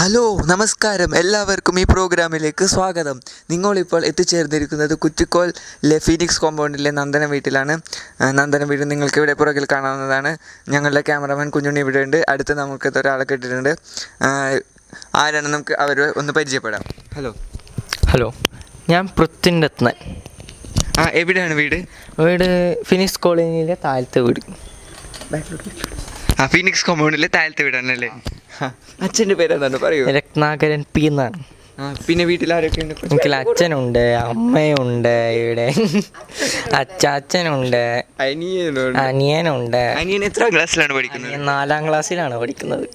Hello നമസ്കാരം, എല്ലാവർക്കും ഈ പ്രോഗ്രാമിലേക്ക് സ്വാഗതം. നിങ്ങളിപ്പോൾ എത്തിച്ചേർന്നിരിക്കുന്നത് കുറ്റിക്കോലിലെ ഫീനിക്സ് കോമ്പൗണ്ടിലെ നന്ദന വീട്ടിലാണ്. നന്ദന വീട് നിങ്ങൾക്ക് ഇവിടെ പുറകിൽ കാണാവുന്നതാണ്. ഞങ്ങളുടെ ക്യാമറമാൻ കുഞ്ഞുണ്ണി ഇവിടെ ഉണ്ട്. അടുത്ത് നമുക്ക് ഒരാളെ കിട്ടിയിട്ടുണ്ട്. ആരാണ് നമുക്ക് അവരെ ഒന്ന് പരിചയപ്പെടാം. ഹലോ, ഞാൻ പൃഥ്വിരത്നൻ. എവിടെയാണ് വീട്? വീട് ഫിനിക്സ് കോളനിയിലെ താഴത്തെ വീട്. ഫീനിക്സ് കോമ്പൗണ്ടിലെ താഴത്തെ വീടാണല്ലേ? അച്ഛൻ്റെ പേരെന്താണ് പറയൂ? രത്നാകരൻ പി എന്നാണ്. പിന്നെ വീട്ടിൽ ആരൊക്കെയുണ്ട്? എനിക്ക് അച്ഛനുണ്ട്, അമ്മയുണ്ട്, ഇവിടെ അച്ചാച്ചനുണ്ട്, അനിയനുണ്ട്. അനിയൻ എത്ര ക്ലാസ്സിലാണ് പഠിക്കുന്നത്? 4ാം ക്ലാസ്സിലാണ് പഠിക്കുന്നത്.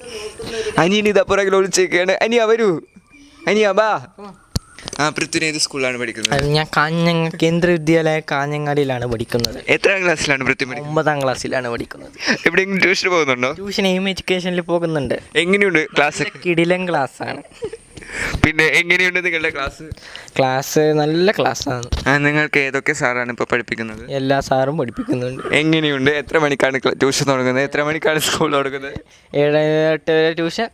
അനിയൻ ഇതാ പുറകിൽ ഒളിച്ചേക്കാണ്. അനിയ വരൂ, അനിയ ബാ. പൃഥ്വിന് ഏത് സ്കൂളിലാണ് പഠിക്കുന്നത്? ഞാൻ കേന്ദ്ര വിദ്യാലയ കാഞ്ഞങ്ങാടിയിലാണ് പഠിക്കുന്നത്. എത്രാം ക്ലാസ്സിലാണ് പൃഥ്വി? 9ാം ക്ലാസ്സിലാണ് പഠിക്കുന്നത്. എവിടെയെങ്കിലും ട്യൂഷന് പോകുന്നുണ്ടോ? ട്യൂഷൻ എയിം എഡ്യൂക്കേഷനിൽ പോകുന്നുണ്ട്. എങ്ങനെയുണ്ട് ക്ലാസ്? കിടിലൻ ക്ലാസ്സാണ്. പിന്നെ എങ്ങനെയുണ്ട് നിങ്ങളുടെ ക്ലാസ് നല്ല ക്ലാസ്സാണ്. നിങ്ങൾക്ക് ഏതൊക്കെ സാറാണ് ഇപ്പോൾ പഠിപ്പിക്കുന്നത്? എല്ലാ സാറും പഠിപ്പിക്കുന്നുണ്ട്. എങ്ങനെയുണ്ട്? എത്ര മണിക്കാണ് ട്യൂഷൻ തുടങ്ങുന്നത്? എത്ര മണിക്കാണ് സ്കൂൾ തുടങ്ങുന്നത്? 7-8 ട്യൂഷൻ,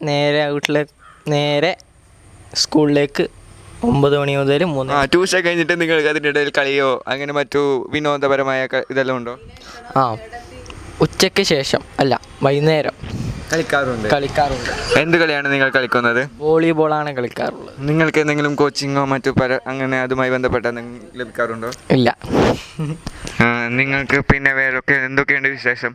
നേരെ സ്കൂളിലേക്ക് 9 മണി മുതൽ 3. ട്യൂഷൻ കഴിഞ്ഞിട്ട് നിങ്ങൾക്ക് അതിൻ്റെ ഇടയിൽ കളിയോ അങ്ങനെ മറ്റു വിനോദപരമായ ഇതെല്ലാം ഉണ്ടോ? ഉച്ചയ്ക്ക് ശേഷം അല്ല, വൈകുന്നേരം കളിക്കാറുണ്ട്. എന്ത് കളിയാണ് നിങ്ങൾ കളിക്കുന്നത്? വോളിബോളാണ് കളിക്കാറുള്ളത്. നിങ്ങൾക്ക് എന്തെങ്കിലും കോച്ചിങ്ങോ മറ്റു അങ്ങനെ അതുമായി ബന്ധപ്പെട്ട എന്തെങ്കിലും ലഭിക്കാറുണ്ടോ? ഇല്ല. നിങ്ങൾക്ക് പിന്നെ വേറൊക്കെ എന്തൊക്കെയുണ്ട് വിശേഷം?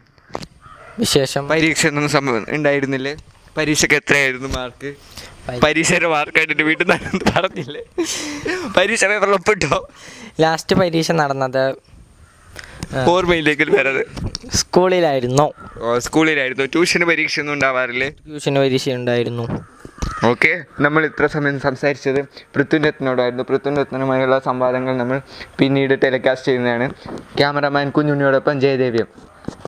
പരീക്ഷ ഒന്നും സംഭവം ഉണ്ടായിരുന്നില്ലേ? പരീക്ഷയ്ക്ക് എത്രയായിരുന്നു മാർക്ക്? പരീക്ഷയുടെ മാർക്ക് ആയിട്ട് വീട്ടിൽ നിന്ന് പറഞ്ഞില്ലേ? പരീക്ഷ പേപ്പറിൽ ഒപ്പിട്ടോ? ലാസ്റ്റ് പരീക്ഷ നടന്നത് ഓർമ്മയിലേക്ക് വരത് സ്കൂളിലായിരുന്നു. ട്യൂഷന് പരീക്ഷ ഒന്നും ഉണ്ടാവാറില്ലേ? ട്യൂഷന് പരീക്ഷ ഉണ്ടായിരുന്നു. ഓക്കെ, നമ്മൾ ഇത്ര സമയം സംസാരിച്ചത് പൃഥ്വിരത്നോടായിരുന്നു. പൃഥ്വിരത്നുമായുള്ള സംവാദങ്ങൾ നമ്മൾ പിന്നീട് ടെലികാസ്റ്റ് ചെയ്യുന്നതാണ്. ക്യാമറമാൻ കുഞ്ഞുണ്ണിയോടൊപ്പം ജയദേവ്യം.